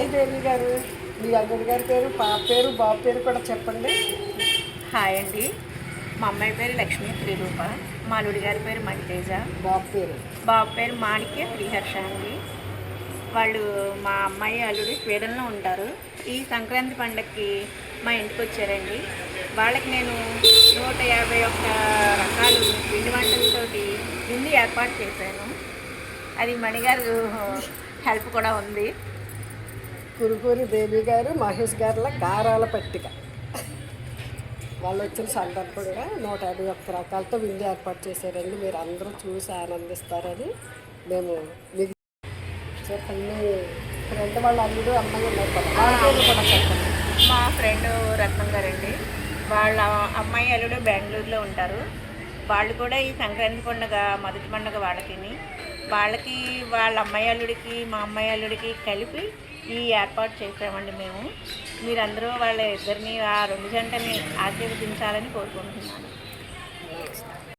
Hi దేవి గారు, మీ అల్లుడి గారి పేరు, పాప పేరు, బాబు పేరు కూడా చెప్పండి. హాయ్ అండి. మా అమ్మాయి పేరు లక్ష్మీ త్రిరూప, మా అల్లుడి గారి పేరు మణితేజ, బాబు పేరు బాబు పేరు మాణిక్య శ్రీహర్ష అండి. వాళ్ళు మా అమ్మాయి అల్లుడు స్వీడన్లో ఉంటారు. ఈ సంక్రాంతి పండగకి మా ఇంటికి వచ్చారండి. వాళ్ళకి నేను 151 రకాలు పిండి వంటలతోటి విందు ఏర్పాటు చేశాను. అది మణిగారు హెల్ప్ కూడా ఉంది. కురుకూరి దేవి గారు, మహేష్ గారుల గారాల పట్టిక. వాళ్ళు వచ్చిన సందర్భంగా 151 రకాలతో విందు ఏర్పాటు చేశారండి. మీరు అందరూ చూసి ఆనందిస్తారని మేము మీకు చెప్పండి. ఫ్రెండ్ వాళ్ళ అల్లుడు అమ్మాయి ఉన్నారు కదా, వాళ్ళ పేరు కూడా చెప్పండి. మా ఫ్రెండ్ రత్నం గారండి, వాళ్ళ అమ్మాయి అల్లుడు బెంగళూరులో ఉంటారు. వాళ్ళు కూడా ఈ సంక్రాంతి పండుగ మొదటి పండుగ వాళ్ళకి వాళ్ళ అమ్మాయి అల్లుడికి మా అమ్మాయి అల్లుడికి కలిపి ఈ ఏర్పాటు చేసామండి మేము. మీరందరూ వాళ్ళ ఇద్దరిని, ఆ 2 జంటని ఆశీర్వదించాలని కోరుకుంటున్నాను.